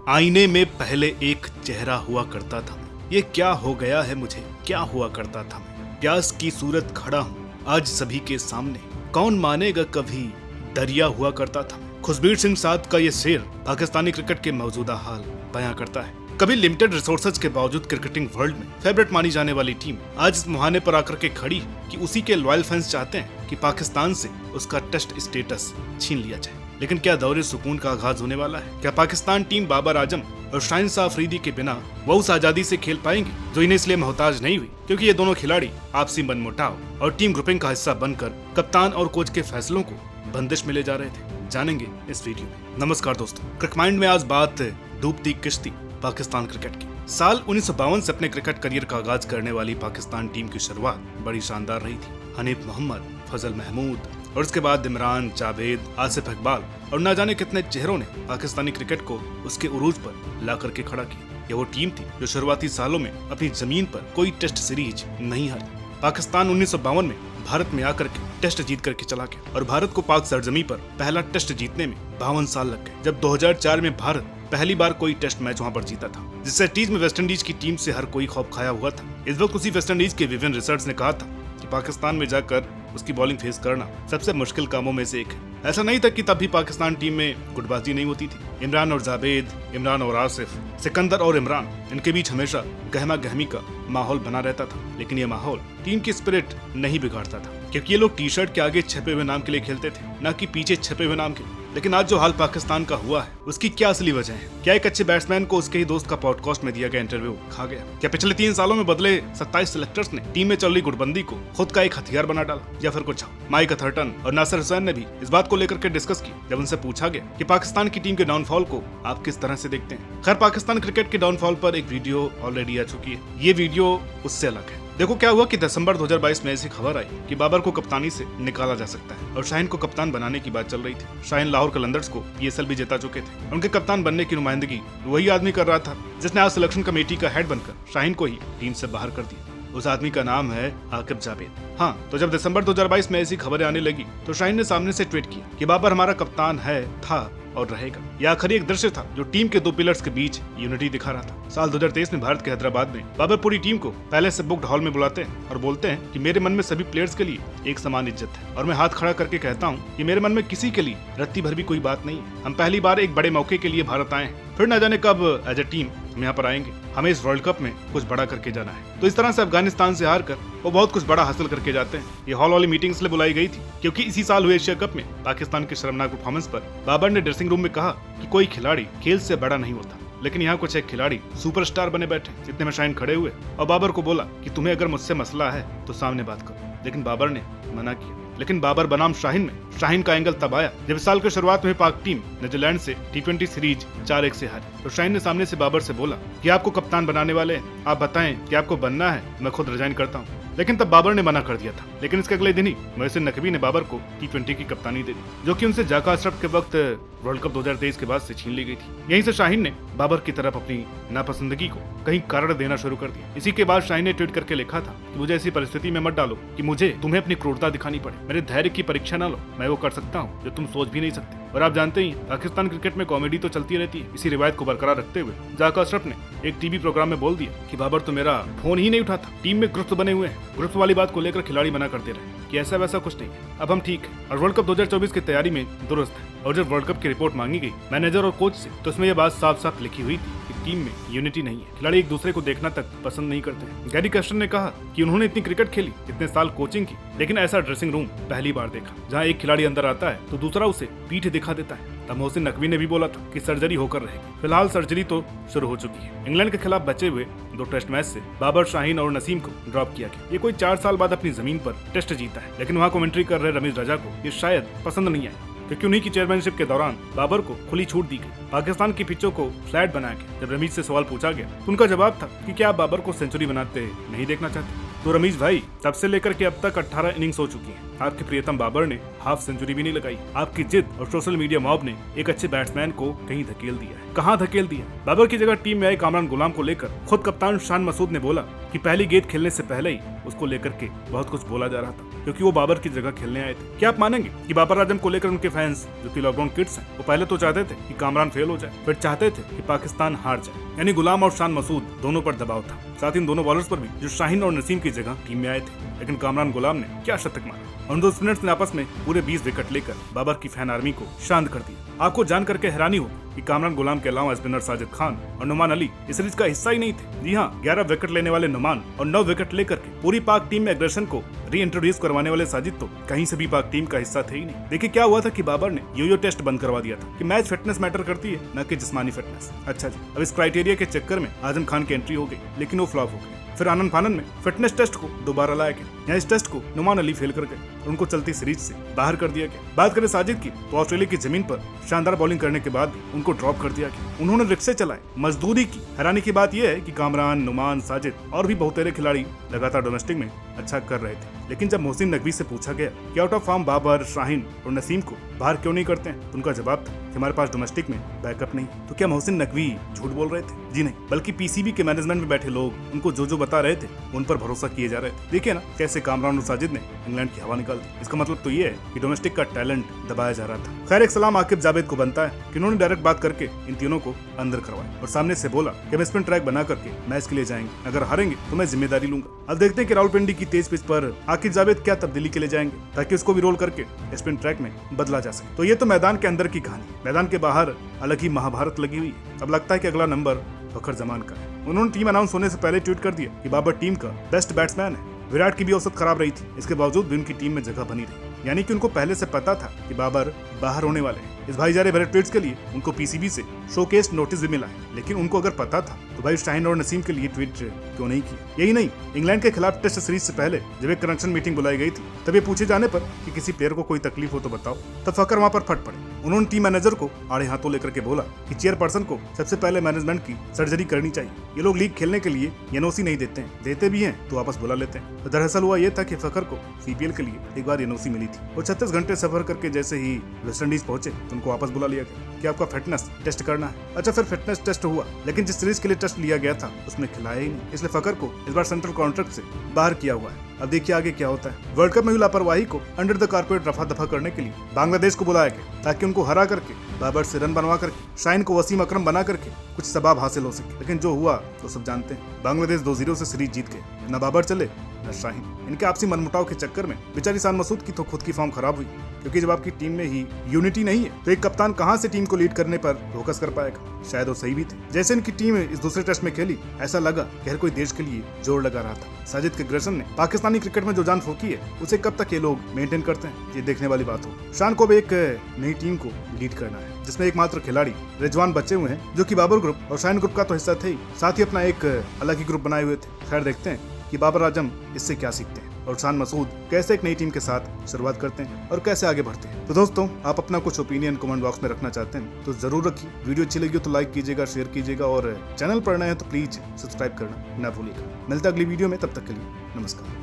आईने में पहले एक चेहरा हुआ करता था। ये क्या हो गया है मुझे, क्या हुआ करता था मैं। प्यास की सूरत खड़ा हूँ आज सभी के सामने, कौन मानेगा कभी दरिया हुआ करता था। खुशबीर सिंह साध का ये शेर पाकिस्तानी क्रिकेट के मौजूदा हाल बयां करता है। कभी लिमिटेड रिसोर्सेज के बावजूद क्रिकेटिंग वर्ल्ड में फेवरेट मानी जाने वाली टीम आज इस मुहाने पर आकर के खड़ी कि उसी के लॉयल फैंस चाहते हैं कि पाकिस्तान से उसका टेस्ट स्टेटस छीन लिया जाए। लेकिन क्या दौरे सुकून का आगाज होने वाला है? क्या पाकिस्तान टीम बाबर आजम और शाहीन शाह अफरीदी के बिना वो उस आजादी से खेल पाएंगे जो इन्हें इसलिए मोहताज नहीं हुई क्योंकि ये दोनों खिलाड़ी आपसी मनमुटाव और टीम ग्रुपिंग का हिस्सा बनकर कप्तान और कोच के फैसलों को बंदिश में ले जा रहे थे? जानेंगे इस वीडियो में। नमस्कार दोस्तों, क्रिक माइंड में आज बात डूबती किश्ती पाकिस्तान क्रिकेट की। साल 1952 से अपने क्रिकेट करियर का आगाज करने वाली पाकिस्तान टीम की शुरुआत बड़ी शानदार रही थी। हनीफ मोहम्मद, फजल महमूद और उसके बाद इमरान, जावेद, आसिफ इकबाल और न जाने कितने चेहरों ने पाकिस्तानी क्रिकेट को उसके उरूज पर ला करके खड़ा किया। यह वो टीम थी जो शुरुआती सालों में अपनी जमीन पर कोई टेस्ट सीरीज नहीं हारी। पाकिस्तान 1952 में भारत में आकर के टेस्ट जीत करके चला गया और भारत को पाक सरजमी पर पहला टेस्ट जीतने में 52 साल लग गए। जब 2004 में भारत पहली बार कोई टेस्ट मैच वहां पर जीता था, जिससे टीज में वेस्टइंडीज की टीम से हर कोई खौफ खाया हुआ था। इस वक्त उसी वेस्टइंडीज के विवियन रिचर्ड्स ने कहा था कि पाकिस्तान में जाकर उसकी बॉलिंग फेस करना सबसे मुश्किल कामों में से एक है। ऐसा नहीं था कि तब भी पाकिस्तान टीम में गुटबाजी नहीं होती थी। इमरान और जावेद, इमरान और आसिफ, सिकंदर और इमरान, इनके बीच हमेशा गहमा गहमी का माहौल बना रहता था। लेकिन ये माहौल टीम की स्पिरिट नहीं बिगाड़ता था क्योंकि ये लोग टी शर्ट के आगे छपे हुए नाम के लिए खेलते थे, न कि पीछे छपे हुए नाम के लिए। लेकिन आज जो हाल पाकिस्तान का हुआ है उसकी क्या असली वजह है? क्या एक अच्छे बैट्समैन को उसके ही दोस्त का पॉडकास्ट में दिया गया इंटरव्यू खा गया? क्या पिछले 3 सालों में बदले 27 सिलेक्टर्स ने टीम में चल रही गुटबंदी को खुद का एक हथियार बना डाला, या फिर कुछ? माइक अथर्टन और नासिर हुसैन ने भी इस बात को लेकर के डिस्कस की जब उनसे पूछा गया कि पाकिस्तान की टीम के डाउनफॉल को आप किस तरह से देखते हैं। खैर, पाकिस्तान क्रिकेट के डाउनफॉल पर एक वीडियो ऑलरेडी आ चुकी है। ये वीडियो उससे अलग है। देखो क्या हुआ कि दिसंबर 2022 में ऐसी खबर आई कि बाबर को कप्तानी से निकाला जा सकता है और शाहीन को कप्तान बनाने की बात चल रही थी। शाहीन लाहौर कलंदर्स को पीएसएल भी जिता चुके थे। उनके कप्तान बनने की नुमाइंदगी वही आदमी कर रहा था जिसने आज सिलेक्शन कमेटी का हेड बनकर शाहीन को ही टीम से बाहर कर दिया। उस आदमी का नाम है आकिब जावेद। हाँ, तो जब दिसंबर 2022 में ऐसी खबरें आने लगी तो शाहीन ने सामने से ट्वीट किया कि बाबर हमारा कप्तान है, था और रहेगा। यह आखिरी एक दृश्य था जो टीम के दो पिलर्स के बीच यूनिटी दिखा रहा था। साल 2023 में भारत के हैदराबाद में बाबर पूरी टीम को पहले से बुक्ड हॉल में बुलाते हैं और बोलते हैं कि मेरे मन में सभी प्लेयर्स के लिए एक समान इज्जत है और मैं हाथ खड़ा करके कहता हूँ कि मेरे मन में किसी के लिए रत्ती भर भी कोई बात नहीं है। हम पहली बार एक बड़े मौके के लिए भारत आए हैं, फिर न जाने कब एज ए टीम हम यहाँ पर आएंगे। हमें इस वर्ल्ड कप में कुछ बड़ा करके जाना है। तो इस तरह से अफगानिस्तान से हार कर वो बहुत कुछ बड़ा हासिल करके जाते हैं। ये हॉल वाली मीटिंग इसलिए बुलाई गई थी क्योंकि इसी साल हुए एशिया कप में पाकिस्तान के शर्मनाक परफॉर्मेंस पर बाबर ने ड्रेसिंग रूम में कहा कि कोई खिलाड़ी खेल से बड़ा नहीं होता, लेकिन यहाँ कुछ एक खिलाड़ी सुपरस्टार बने बैठे। इतने में शाहीन खड़े हुए और बाबर को बोला कि तुम्हें अगर मुझसे मसला है तो सामने बात करो। लेकिन बाबर ने मना किया। लेकिन बाबर बनाम शाहीन में शाहीन का एंगल तब आया जब साल के शुरुआत में पाक टीम न्यूजीलैंड से T20 सीरीज 4-1 से हारी। तो शाहीन ने सामने से बाबर से बोला कि आपको कप्तान बनाने वाले हैं, आप बताएं कि आपको बनना है, मैं खुद रिजाइन करता हूँ। लेकिन तब बाबर ने मना कर दिया था। लेकिन इसके अगले दिन ही मोहसिन नकवी ने बाबर को T20 की कप्तानी दे दी, जो कि उनसे जाका अशरफ के वक्त वर्ल्ड कप 2023 के बाद से छीन ली गई थी। यहीं से शाहीन ने बाबर की तरफ अपनी नापसंदगी को कहीं कारण देना शुरू कर दिया। इसी के बाद शाहीन ने ट्वीट करके लिखा था कि मुझे ऐसी परिस्थिति में मत डालो कि मुझे तुम्हें अपनी क्रूरता दिखानी पड़े। मेरे धैर्य की परीक्षा न लो, मैं वो कर सकता हूँ जो तुम सोच भी नहीं सकते। और आप जानते ही पाकिस्तान क्रिकेट में कॉमेडी तो चलती रहती है। इसी रिवायत को बरकरार रखते हुए जाका अशरफ ने एक टीवी प्रोग्राम में बोल दिया कि बाबर तो मेरा फोन ही नहीं उठाता। टीम में ग्रुप्स बने हुए हैं, ग्रुप्स वाली बात को लेकर खिलाड़ी मना करते रहे कि ऐसा वैसा कुछ नहीं है, अब हम ठीक है और वर्ल्ड कप 2024 की तैयारी में दुरुस्त है। और जब वर्ल्ड कप की रिपोर्ट मांगी गई मैनेजर और कोच से तो उसमें यह बात साफ साफ लिखी हुई थी कि टीम में यूनिटी नहीं है। खिलाड़ी एक दूसरे को देखना तक पसंद नहीं करते। गैरी कर्स्टन ने कहा कि उन्होंने इतनी क्रिकेट खेली, इतने साल कोचिंग की, लेकिन ऐसा ड्रेसिंग रूम पहली बार देखा जहाँ एक खिलाड़ी अंदर आता है तो दूसरा उसे पीठ दिखा देता है। तब मोहसिन नकवी ने भी बोला था कि सर्जरी होकर रहेगी। फिलहाल सर्जरी तो शुरू हो चुकी है। इंग्लैंड के खिलाफ बचे हुए 2 टेस्ट मैच से बाबर, शाहीन और नसीम को ड्रॉप किया गया। ये कोई 4 साल बाद अपनी जमीन पर टेस्ट जीता है, लेकिन वहाँ कमेंट्री कर रहे रमीज रजा को ये शायद पसंद नहीं आया क्योंकि उन्हीं की चेयरमैनशिप के दौरान बाबर को खुली छूट दी गई। पाकिस्तान की पिचों को फ्लैट बना के जब रमीज से सवाल पूछा गया तो उनका जवाब था कि क्या आप बाबर को सेंचुरी बनाते नहीं देखना चाहते? तो रमीज भाई, तब से लेकर के अब तक 18 इनिंग्स हो चुकी हैं। आपके प्रियतम बाबर ने हाफ सेंचुरी भी नहीं लगाई। आपकी जिद और सोशल मीडिया मॉब ने एक अच्छे बैट्समैन को कहीं धकेल दिया है। कहाँ धकेल दिया? बाबर की जगह टीम में आए कामरान गुलाम को लेकर खुद कप्तान शान मसूद ने बोला कि पहली गेंद खेलने से पहले ही उसको लेकर के बहुत कुछ बोला जा रहा था क्योंकि वो बाबर की जगह खेलने आए थे। क्या आप मानेंगे कि बाबर आजम को लेकर उनके फैंस जो कि लॉकडाउन किड्स हैं, वो पहले तो चाहते थे कि कामरान फेल हो जाए, फिर चाहते थे कि पाकिस्तान हार जाए। यानी गुलाम और शान मसूद दोनों पर दबाव था, साथ ही इन दोनों बॉलर्स पर भी जो शाहीन और नसीम की जगह टीम में आए थे। लेकिन कामरान गुलाम ने क्या शतक मारा, उन दो स्पिनर्स ने आपस में पूरे 20 विकेट लेकर बाबर की फैन आर्मी को शांत कर दिया। आपको जान करके हैरानी होगी कि कामरान गुलाम के अलावा स्पिनर साजिद खान और नुमान अली इस सीरीज का हिस्सा ही नहीं थे। जी हाँ, 11 विकेट लेने वाले नुमान और 9 विकेट लेकर के पूरी पाक टीम में एग्रेशन को री इंट्रोड्यूस करवाने वाले साजिद तो कहीं से भी पाक टीम का हिस्सा थे ही नहीं। देखिए क्या हुआ था कि बाबर ने यो टेस्ट बंद करवा दिया था कि मैच फिटनेस मैटर करती है, न कि जिस्मानी फिटनेस। अच्छा जी, अब इस क्राइटेरिया के चक्कर में आजम खान की एंट्री हो गई, लेकिन वो फ्लॉप हो गई। फिर आनंद फानन में फिटनेस टेस्ट को दोबारा लाया गया। यहाँ इस टेस्ट को नुमान अली फेल कर गए और उनको चलती सीरीज से बाहर कर दिया गया। बात करें साजिद की, तो ऑस्ट्रेलिया की जमीन पर शानदार बॉलिंग करने के बाद भी उनको ड्रॉप कर दिया गया। उन्होंने रिक्शे चलाए, मजदूरी की। हैरानी की बात यह है कि कामरान, नुमान, साजिद और भी बहुतेरे खिलाड़ी लगातार डोमेस्टिक में अच्छा कर रहे थे। लेकिन जब मोहसिन नकवी से पूछा गया कि out of form Babar, Shaheen और नसीम को बाहर क्यों नहीं करते हैं, तो उनका जवाब था कि हमारे पास डोमेस्टिक में बैकअप नहीं। तो क्या मोहसिन नकवी झूठ बोल रहे थे? जी नहीं, बल्कि पीसीबी के मैनेजमेंट में बैठे लोग उनको जो बता रहे थे उन पर भरोसा किए जा रहे थे। देखिए ना कैसे कामरान और साजिद ने इंग्लैंड की हवा निकाल दी। इसका मतलब तो ये है कि डोमेस्टिक का टैलेंट दबाया जा रहा था। खैर, एक सलाम आकिब जावेद को बनता है कि उन्होंने डायरेक्ट बात करके इन तीनों को अंदर करवाया और सामने से बोला कि हम स्पिन ट्रैक बना करके मैच के लिए जाएंगे, अगर हारेंगे तो मैं जिम्मेदारी लूंगा। अब देखते हैं कि रावलपिंडी की तेज पिच पर आकिब जावेद क्या तब्दीली के लिए जाएंगे ताकि उसको भी रोल करके स्पिन ट्रैक में बदला जा सके। तो ये तो मैदान के अंदर की कहानी, मैदान के बाहर अलग ही महाभारत लगी हुई है। अब लगता है कि अगला नंबर फखर जमान का है। उन्होंने टीम अनाउंस होने से पहले ट्वीट कर दिया कि बाबर टीम का बेस्ट बैट्समैन है। विराट की भी औसत खराब रही थी, इसके बावजूद भी उनकी टीम में जगह बनी रही। यानी कि उनको पहले से पता था कि बाबर बाहर होने वाले हैं। इस भाईचारे भरे ट्वीट्स के लिए उनको पीसीबी से शोकेस नोटिस भी मिला है। लेकिन उनको अगर पता था तो भाई शाहीन और नसीम के लिए ट्वीट क्यों नहीं की? यही नहीं, इंग्लैंड के खिलाफ टेस्ट सीरीज से पहले जब एक कनेक्शन मीटिंग बुलाई गई थी, तब ये पूछे जाने पर कि किसी प्लेयर को कोई तकलीफ हो तो बताओ, तब फकर वहां पर फट पड़े। उन्होंने टीम मैनेजर को आड़े हाथों लेकर के बोला कि चेयरपर्सन को सबसे पहले मैनेजमेंट की सर्जरी करनी चाहिए। ये लोग लीग खेलने के लिए एनओसी नहीं देते हैं, देते भी हैं तो वापस बुला लेते हैं। तो दरअसल हुआ ये था कि फकर को सीपीएल के लिए एक बार एनओसी मिली थी। वो 36 घंटे सफर करके जैसे ही वेस्ट इंडीज पहुंचे तो उनको वापस बुला लिया गया कि आपका फिटनेस टेस्ट करना है। अच्छा, फिर फिटनेस टेस्ट हुआ, लेकिन जिस सीरीज के लिए टेस्ट लिया गया था उसमें खिलाया ही नहीं। इसलिए फकर को इस बार सेंट्रल कॉन्ट्रैक्ट से बाहर किया हुआ है। अब देखिए आगे क्या होता है। वर्ल्ड कप में हुई लापरवाही को अंडर द कारपेट रफा दफा करने के लिए बांग्लादेश को बुलाया गया ताकि उनको हरा करके बाबर से रन बनवा करके शाहीन को वसीम अकरम बना करके कुछ सबाब हासिल हो सके। लेकिन जो हुआ तो सब जानते हैं। बांग्लादेश 2-0 से सीरीज जीत गए। न बाबर चले न शाहीन। इनके आपसी मनमुटाव के चक्कर में बेचारी शान मसूद की तो खुद की फॉर्म खराब हुई, क्योंकि जब आपकी टीम में ही यूनिटी नहीं है तो एक कप्तान कहां से टीम को लीड करने पर फोकस कर पाएगा। शायद वो सही भी थे। जैसे इनकी टीम इस दूसरे टेस्ट में खेली, ऐसा लगा कि हर कोई देश के लिए जोर लगा रहा था। साजिद के ग्रेसन ने पाकिस्तानी क्रिकेट में जो जान फूकी है उसे कब तक ये लोग मेंटेन करते हैं, ये देखने वाली बात हो। शान को भी एक नई टीम को लीड करना है जिसमें एकमात्र खिलाड़ी रिजवान बचे हुए हैं जो कि बाबर ग्रुप और शाहीन ग्रुप का तो हिस्सा थे ही, साथ ही अपना एक अलग ही ग्रुप बनाए हुए थे। खैर, देखते हैं कि बाबर आजम इससे क्या सीखते हैं और शान मसूद कैसे एक नई टीम के साथ शुरुआत करते हैं और कैसे आगे बढ़ते हैं। तो दोस्तों, आप अपना कुछ ओपिनियन कमेंट बॉक्स में रखना चाहते हैं तो जरूर रखिए। वीडियो अच्छी लगी तो लाइक कीजिएगा, शेयर कीजिएगा और चैनल पर नए हैं तो प्लीज सब्सक्राइब करना ना भूलिएगा। मिलता अगली वीडियो में, तब तक के लिए नमस्कार।